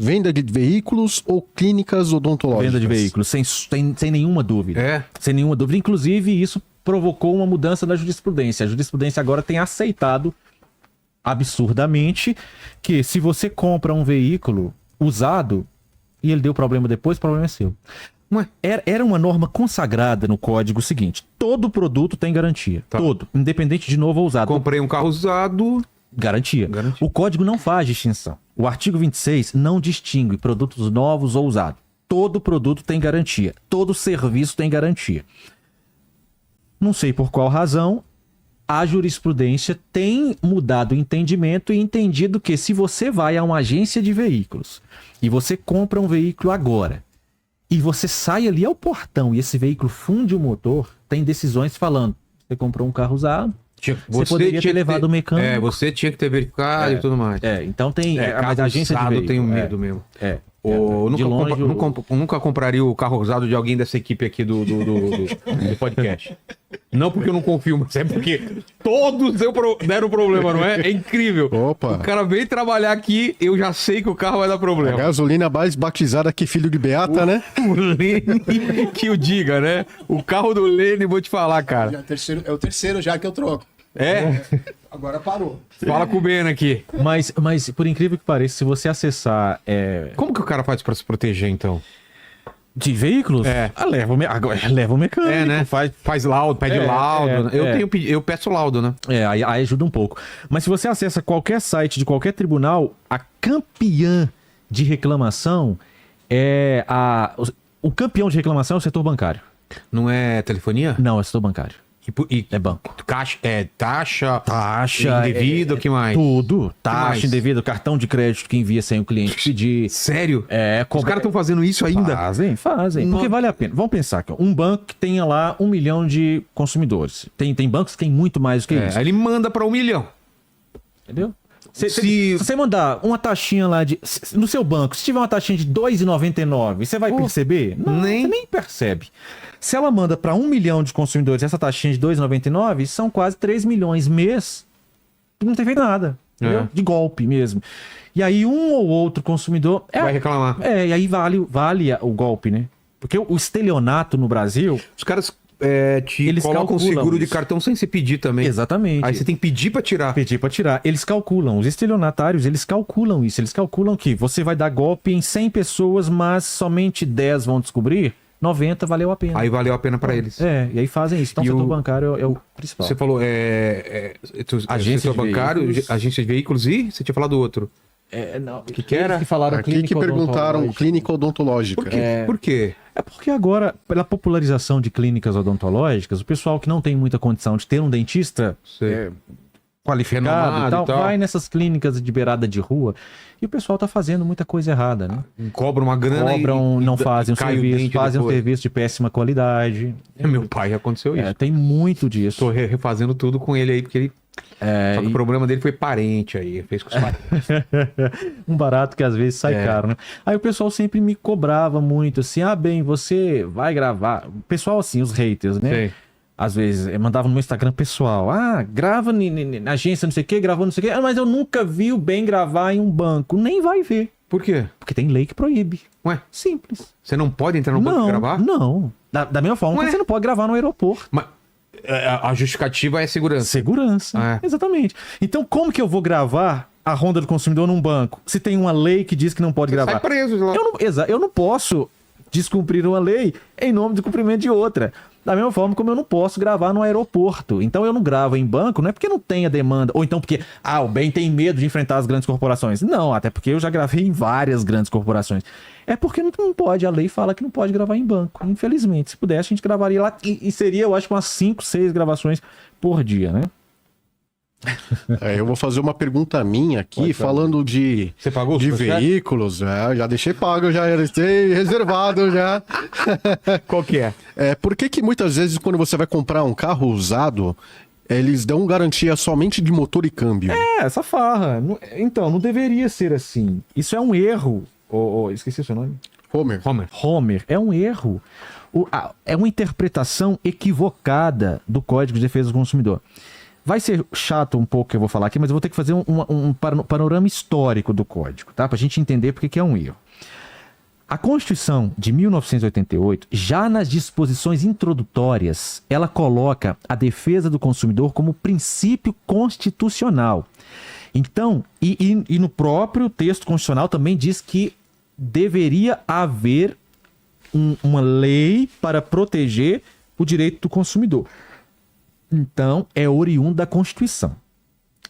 Venda de veículos ou clínicas odontológicas? Venda de veículos, sem nenhuma dúvida. É? Sem nenhuma dúvida. Inclusive, isso provocou uma mudança na jurisprudência. A jurisprudência agora tem aceitado absurdamente que se você compra um veículo usado e ele deu problema depois, o problema é seu. Era uma norma consagrada no código seguinte: todo produto tem garantia. Tá. Todo, independente de novo ou usado. Comprei um carro usado. Garantia. O código não faz distinção. O artigo 26 não distingue produtos novos ou usados. Todo produto tem garantia. Todo serviço tem garantia. Não sei por qual razão a jurisprudência tem mudado o entendimento e entendido que se você vai a uma agência de veículos e você compra um veículo agora e você sai ali ao portão e esse veículo funde o motor, tem decisões falando: você comprou um carro usado, você poderia ter levado o mecânico. Você tinha que ter verificado e tudo mais. Então tem... mas a agência de usado, veículo, eu tenho medo mesmo. De longe, nunca compraria o carro usado de alguém dessa equipe aqui do podcast. Não porque eu não confio, mas é porque todos deram problema, não é? É incrível. Opa. O cara veio trabalhar aqui, eu já sei que o carro vai dar A problema. gasolina mais batizada que filho de Beata, né? O Lene que o diga, né? O carro do Lene, vou te falar, cara. É o terceiro já que eu troco. É? Agora parou. Fala com o Ben aqui. Mas, por incrível que pareça, se você acessar... Como que o cara faz pra se proteger, então? De veículos? Leva o mecânico. Né? Faz laudo, pede laudo. Eu peço laudo, né? Aí ajuda um pouco. Mas se você acessa qualquer site de qualquer tribunal, a campeã de reclamação o campeão de reclamação é o setor bancário. Não é telefonia? Não, é o setor bancário. É banco. Taxa indevida, o que mais? Tudo. Taxa mais? indevida, cartão de crédito que envia sem o cliente pedir. Sério? Os caras estão fazendo isso ainda? Fazem. Porque vale a pena. Vamos pensar que um banco que tenha lá 1 milhão de consumidores. Tem bancos que tem muito mais do que isso. Aí ele manda para 1 milhão. Entendeu? Se você mandar uma taxinha lá no seu banco, se tiver uma taxinha de R$ 2,99, você vai perceber? Não, você nem percebe. Se ela manda para 1 milhão de consumidores essa taxinha de R$ 2,99, são quase 3 milhões mês que não tem feito nada. Entendeu? De golpe mesmo. E aí um ou outro consumidor... vai reclamar. E aí vale o golpe, né? Porque o estelionato no Brasil... Os caras eles colocam seguro de cartão sem você pedir também. Exatamente. Aí você tem que pedir para tirar. Eles calculam. Os estelionatários, eles calculam isso. Eles calculam que você vai dar golpe em 100 pessoas, mas somente 10 vão descobrir. 90 valeu a pena. Aí valeu a pena para eles. E aí fazem isso. Então o setor bancário é o principal. Você falou agência setor bancário, agência de veículos e você tinha falado outro. Não. Que era? Que falaram Aqui que perguntaram clínica odontológica. Por quê? É porque agora, pela popularização de clínicas odontológicas, o pessoal que não tem muita condição de ter um dentista qualificado renomado e tal, vai nessas clínicas de beirada de rua e o pessoal tá fazendo muita coisa errada, né? Cobra uma grana não fazem o serviço, fazem um serviço de péssima qualidade. Meu pai aconteceu isso. Tem muito disso. Tô refazendo tudo com ele aí, porque ele... Só que o problema dele foi parente aí, fez com os parentes. Um barato que às vezes sai caro, né? Aí o pessoal sempre me cobrava muito assim, você vai gravar... O pessoal assim, os haters, né? Sei. Às vezes, mandava no meu Instagram pessoal, grava na agência, não sei o quê, gravou não sei o quê, mas eu nunca vi o Ben gravar em um banco. Nem vai ver. Por quê? Porque tem lei que proíbe. Ué? Simples. Você não pode entrar no banco e gravar? Não. Da mesma forma que você não pode gravar no aeroporto. Mas a justificativa é segurança. Segurança, exatamente. Então, como que eu vou gravar a ronda do consumidor num banco se tem uma lei que diz que não pode gravar? Sai preso lá. Eu não posso descumprir uma lei em nome do cumprimento de outra. Da mesma forma como eu não posso gravar no aeroporto. Então eu não gravo em banco, não é porque não tenha demanda, ou então porque, o Ben tem medo de enfrentar as grandes corporações. Não, até porque eu já gravei em várias grandes corporações. É porque não pode, a lei fala que não pode gravar em banco. Infelizmente, se pudesse, a gente gravaria lá e seria, eu acho, umas 5, 6 gravações por dia, né? Eu vou fazer uma pergunta minha aqui, falando de veículos. Já deixei pago, já deixei reservado já. Qual que é? Por que muitas vezes quando você vai comprar um carro usado, eles dão garantia somente de motor e câmbio? Essa farra. Então, não deveria ser assim. Isso é um erro. Esqueci o seu nome. Homer. É um erro. É uma interpretação equivocada do Código de Defesa do Consumidor. Vai ser chato um pouco que eu vou falar aqui, mas eu vou ter que fazer um panorama histórico do Código, tá? Pra gente entender porque que é um erro. A Constituição de 1988, já nas disposições introdutórias, ela coloca a defesa do consumidor como princípio constitucional. Então, e no próprio texto constitucional também diz que deveria haver uma lei para proteger o direito do consumidor. Então, é oriundo da Constituição.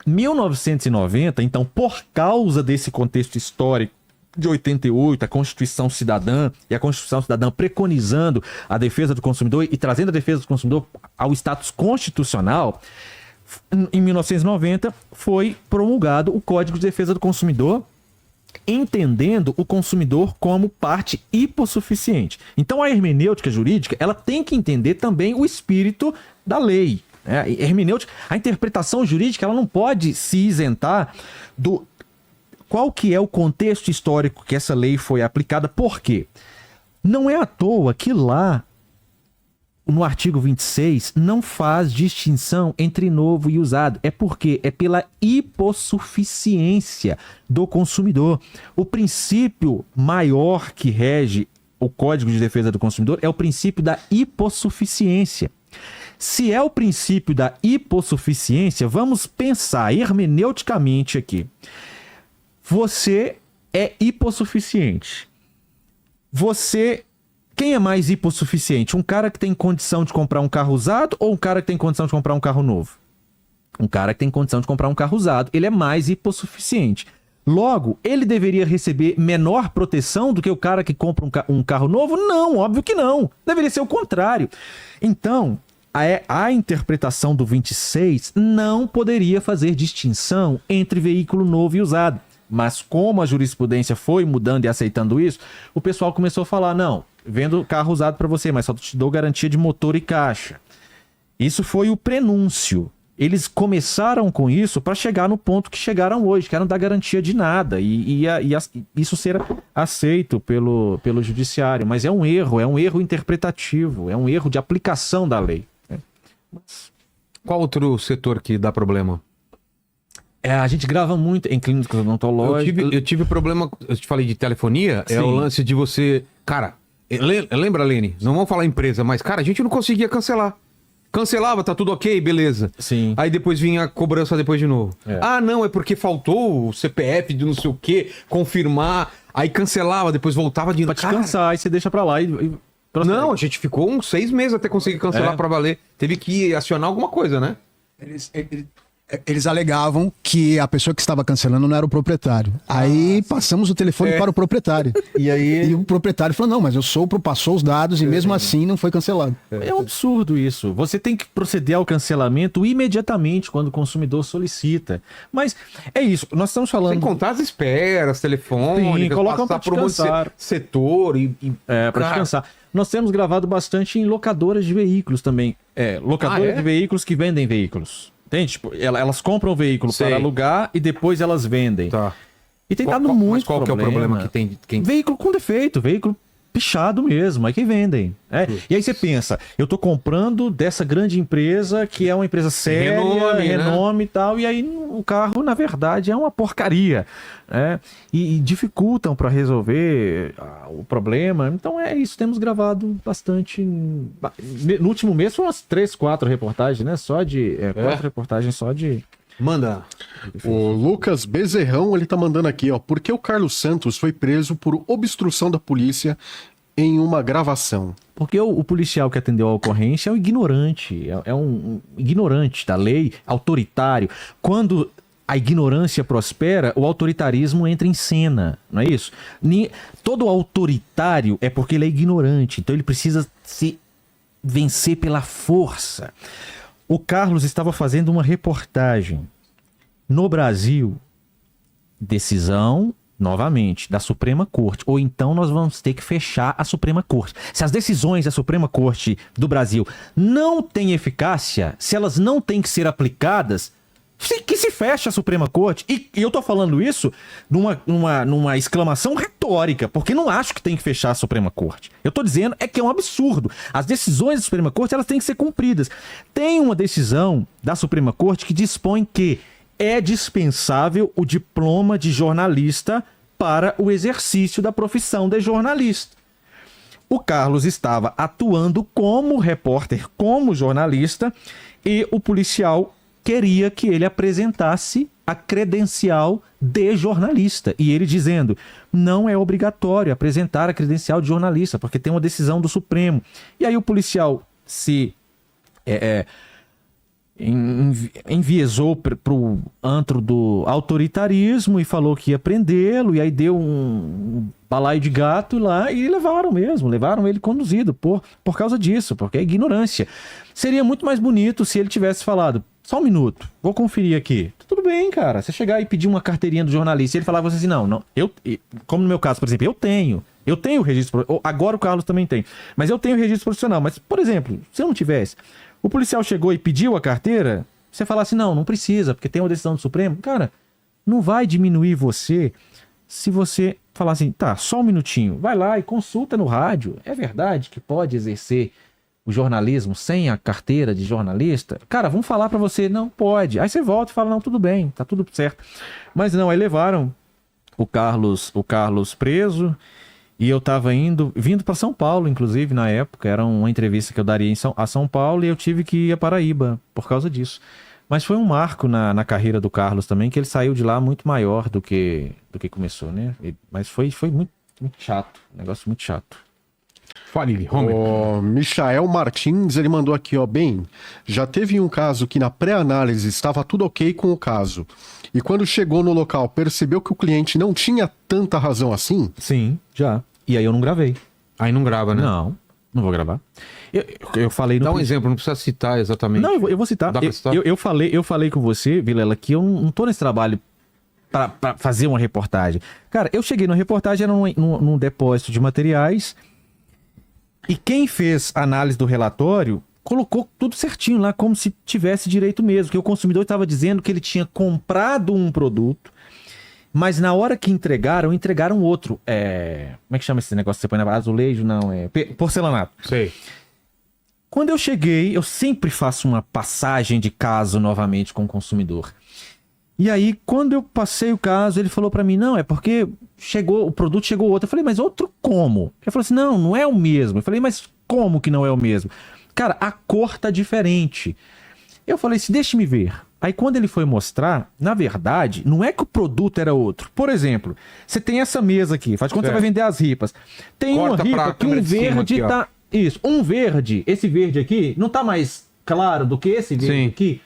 1990, então, por causa desse contexto histórico de 88, a Constituição Cidadã, e a Constituição Cidadã preconizando a defesa do consumidor e trazendo a defesa do consumidor ao status constitucional, em 1990 foi promulgado o Código de Defesa do Consumidor, entendendo o consumidor como parte hipossuficiente. Então a hermenêutica jurídica, ela tem que entender também o espírito da lei. Né? A hermenêutica, a interpretação jurídica, ela não pode se isentar do qual que é o contexto histórico que essa lei foi aplicada. Por quê? Não é à toa que lá no artigo 26 não faz distinção entre novo e usado. É porque é pela hipossuficiência do consumidor. O princípio maior que rege o Código de Defesa do Consumidor é o princípio da hipossuficiência. Se é o princípio da hipossuficiência, vamos pensar hermeneuticamente aqui. Você é hipossuficiente. Quem é mais hipossuficiente? Um cara que tem condição de comprar um carro usado ou um cara que tem condição de comprar um carro novo? Um cara que tem condição de comprar um carro usado, ele é mais hipossuficiente. Logo, ele deveria receber menor proteção do que o cara que compra um carro novo? Não, óbvio que não. Deveria ser o contrário. Então, a interpretação do 26 não poderia fazer distinção entre veículo novo e usado. Mas como a jurisprudência foi mudando e aceitando isso, o pessoal começou a falar, não, vendo carro usado para você, mas só te dou garantia de motor e caixa. Isso foi o prenúncio. Eles começaram com isso para chegar no ponto que chegaram hoje, que era não dar garantia de nada, e isso ser aceito pelo judiciário. Mas é um erro interpretativo, é um erro de aplicação da lei. Qual outro setor que dá problema? A gente grava muito em clínicas odontológicas. Eu tive problema, eu te falei de telefonia, Sim. É o lance de você... Cara, lembra, Lene? Não vamos falar empresa, mas, cara, a gente não conseguia cancelar. Cancelava, tá tudo ok, beleza. Sim. Aí depois vinha a cobrança depois de novo. Ah, não, é porque faltou o CPF de não sei o quê, confirmar. Aí cancelava, depois voltava de... Pra descansar, aí você deixa pra lá e... Não, a gente ficou uns 6 meses até conseguir cancelar pra valer. Teve que acionar alguma coisa, né? Eles alegavam que a pessoa que estava cancelando não era o proprietário. Aí passamos o telefone para o proprietário. E o proprietário falou, não, mas passou os dados e mesmo assim não foi cancelado. É um absurdo isso. Você tem que proceder ao cancelamento imediatamente quando o consumidor solicita. Mas é isso, nós estamos falando... Sem contar as esperas, telefônicas, Sim, colocam passar por um setor para descansar. Nós temos gravado bastante em locadoras de veículos também. Locadoras de veículos que vendem veículos. Entende? Tipo, elas compram o veículo para alugar e depois elas vendem. Tá. E tem dado muito qual que é o problema que tem? Veículo com defeito, veículo pichado mesmo, aí que vendem. E aí você pensa, eu tô comprando dessa grande empresa que é uma empresa séria, renome e tal, e aí o carro, na verdade, é uma porcaria. E dificultam para resolver o problema. Então é isso, temos gravado bastante. No último mês foram umas 3, 4 reportagens, né? 4 reportagens só de... Manda. O Lucas Bezerrão, ele tá mandando aqui, ó. Por que o Carlos Santos foi preso por obstrução da polícia em uma gravação? Porque o policial que atendeu a ocorrência é um ignorante. É um ignorante da lei, autoritário. Quando a ignorância prospera, o autoritarismo entra em cena, não é isso? Todo autoritário é porque ele é ignorante. Então ele precisa se vencer pela força. O Carlos estava fazendo uma reportagem. No Brasil, decisão, novamente, da Suprema Corte. Ou então nós vamos ter que fechar a Suprema Corte. Se as decisões da Suprema Corte do Brasil não têm eficácia, se elas não têm que ser aplicadas, que se feche a Suprema Corte. E eu tô falando isso numa exclamação retórica, porque não acho que tem que fechar a Suprema Corte. Eu tô dizendo que é um absurdo. As decisões da Suprema Corte, elas têm que ser cumpridas. Tem uma decisão da Suprema Corte que dispõe que é dispensável o diploma de jornalista para o exercício da profissão de jornalista. O Carlos estava atuando como repórter, como jornalista, e o policial queria que ele apresentasse a credencial de jornalista. E ele dizendo, não é obrigatório apresentar a credencial de jornalista, porque tem uma decisão do Supremo. E aí o policial se enviesou para o antro do autoritarismo e falou que ia prendê-lo, e aí deu um balaio de gato lá e levaram ele conduzido por causa disso, porque é ignorância. Seria muito mais bonito se ele tivesse falado, só um minuto, vou conferir aqui. Tudo bem, cara, você chegar e pedir uma carteirinha do jornalista e ele falava assim, não, como no meu caso, por exemplo, eu tenho o registro, agora o Carlos também tem, mas eu tenho o registro profissional, mas, por exemplo, se eu não tivesse, o policial chegou e pediu a carteira, você falasse, não precisa, porque tem uma decisão do Supremo. Cara, não vai diminuir você se você falar assim, tá, só um minutinho, vai lá e consulta no rádio. É verdade que pode exercer o jornalismo sem a carteira de jornalista? Cara, vamos falar pra você, não pode. Aí você volta e fala, não, tudo bem, tá tudo certo. Mas não, aí levaram o Carlos preso. E eu tava vindo para São Paulo, inclusive, na época. Era uma entrevista que eu daria a São Paulo e eu tive que ir a Paraíba por causa disso. Mas foi um marco na carreira do Carlos também, que ele saiu de lá muito maior do que começou, né? Mas foi muito, muito chato, um negócio muito chato. Fale, Homer. O Michael Martins, ele mandou aqui, bem, já teve um caso que na pré-análise estava tudo ok com o caso. E quando chegou no local, percebeu que o cliente não tinha tanta razão assim? Sim, já. E aí eu não gravei. Aí não grava, né? Não vou gravar. Eu falei no... Dá um exemplo, não precisa citar exatamente. Não, eu vou citar. Dá pra citar? Eu falei com você, Vilela, que eu não tô nesse trabalho pra fazer uma reportagem. Cara, eu cheguei na reportagem, era num depósito de materiais, e quem fez a análise do relatório colocou tudo certinho lá, como se tivesse direito mesmo, que o consumidor estava dizendo que ele tinha comprado um produto, mas na hora que entregaram outro. Como é que chama esse negócio que você põe na azulejo? Não, porcelanato. Sei. Quando eu cheguei, eu sempre faço uma passagem de caso novamente com o consumidor. E aí, quando eu passei o caso, ele falou pra mim, não, é porque o produto chegou outro. Eu falei, mas outro como? Ele falou assim, não é o mesmo. Eu falei, mas como que não é o mesmo? Cara, a cor tá diferente. Eu falei assim, deixa-me ver. Aí quando ele foi mostrar, na verdade, não é que o produto era outro. Por exemplo, você tem essa mesa aqui, faz quando você vai vender as ripas. Tem corta uma ripa que um verde tá... Isso, um verde, esse verde aqui, não tá mais claro do que esse verde aqui,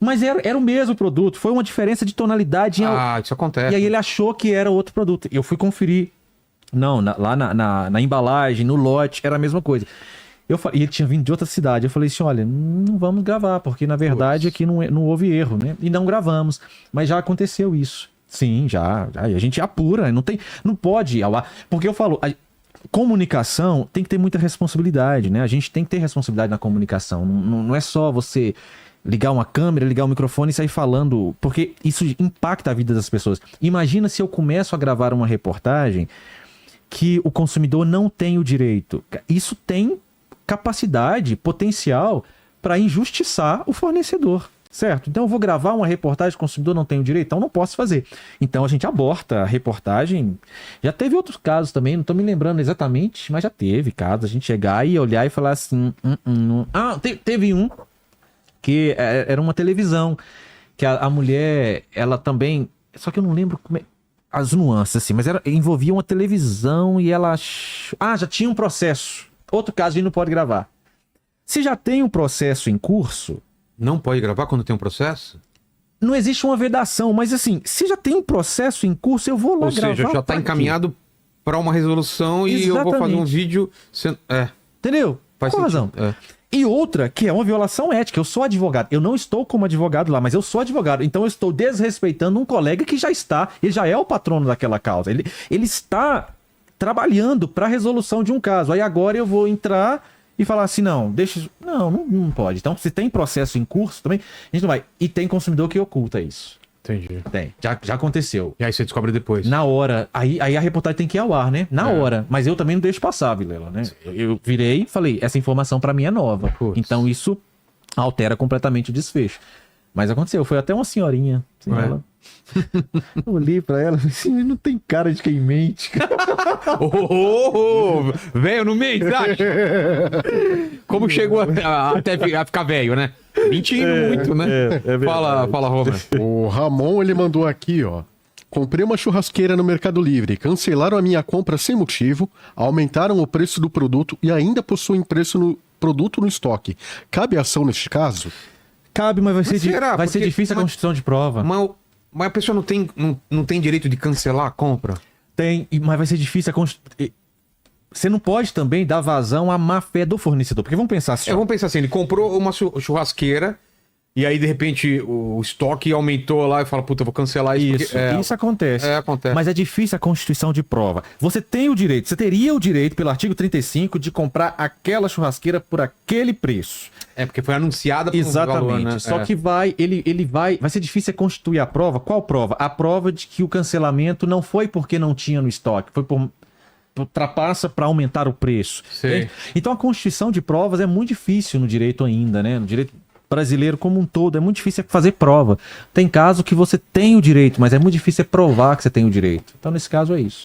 mas era o mesmo produto, foi uma diferença de tonalidade. Isso acontece. E aí ele achou que era outro produto. Eu fui conferir. Não, lá na embalagem, no lote, era a mesma coisa. E ele tinha vindo de outra cidade. Eu falei assim, olha, não vamos gravar, porque na verdade aqui não houve erro, né? E não gravamos. Mas já aconteceu isso. Sim, já. A gente apura, não pode ir ao ar. Porque eu falo, comunicação tem que ter muita responsabilidade, né? A gente tem que ter responsabilidade na comunicação. Não é só você ligar uma câmera, ligar o microfone e sair falando, porque isso impacta a vida das pessoas. Imagina se eu começo a gravar uma reportagem que o consumidor não tem o direito. Isso tem capacidade, potencial para injustiçar o fornecedor, certo? Então eu vou gravar uma reportagem que o consumidor não tem o direito, então não posso fazer. Então a gente aborta a reportagem. Já teve outros casos também, não estou me lembrando exatamente, mas já teve casos, a gente chegar e olhar e falar assim... Teve um que era uma televisão, que a mulher, ela também... Só que eu não lembro as nuances, assim, mas envolvia uma televisão e ela... já tinha um processo. Outro caso, a gente não pode gravar. Se já tem um processo em curso... Não pode gravar quando tem um processo? Não existe uma vedação, mas assim, se já tem um processo em curso, eu vou lá gravar. Ou seja, já está encaminhado para uma resolução. Exatamente. E eu vou fazer um vídeo... Entendeu? Faz Qual razão? E outra, que é uma violação ética. Eu sou advogado. Eu não estou como advogado lá, mas eu sou advogado. Então eu estou desrespeitando um colega que ele já é o patrono daquela causa. Ele está trabalhando para a resolução de um caso. Aí agora eu vou entrar e falar assim, não, deixa... Não pode. Então, se tem processo em curso também, a gente não vai. E tem consumidor que oculta isso. Entendi. Tem. Já aconteceu. E aí você descobre depois. Na hora, aí a reportagem tem que ir ao ar, né? Na hora. Mas eu também não deixo passar, Vilela, né? Eu virei e falei, essa informação pra mim é nova. Putz. Então isso altera completamente o desfecho. Mas aconteceu, foi até uma senhorinha. Assim, É. ela... Eu olhei pra ela e falei assim, não tem cara de quem mente. Velho, no meio, acha? Como chegou até a ficar velho, né? Mentindo muito, né? Fala, Romer. O Ramon, ele mandou aqui, ó. Comprei uma churrasqueira no Mercado Livre, cancelaram a minha compra sem motivo, aumentaram o preço do produto e ainda possuem preço no produto no estoque. Cabe ação neste caso? Cabe, mas vai ser, será? vai ser Porque- difícil a constituição de prova. Mas a pessoa não tem direito de cancelar a compra? Tem, mas vai ser difícil a constituição. Você não pode também dar vazão à má fé do fornecedor. Porque vamos pensar assim, ó. Vamos pensar assim, ele comprou uma churrasqueira e aí, de repente, o estoque aumentou lá e fala, puta, eu vou cancelar isso. Isso, porque- isso acontece. acontece. Mas é difícil a constituição de prova. Você tem o direito, você teria o direito, pelo artigo 35, de comprar aquela churrasqueira por aquele preço. porque foi anunciada por um Exatamente. valor, né? Só que vai ser difícil constituir a prova. Qual prova? A prova de que o cancelamento não foi porque não tinha no estoque, foi por ultrapassa para aumentar o preço. Sei. Entende? Então a constituição de provas é muito difícil no direito ainda, né? No direito brasileiro como um todo, é muito difícil fazer prova. Tem caso que você tem o direito, mas é muito difícil provar que você tem o direito. Então nesse caso é isso.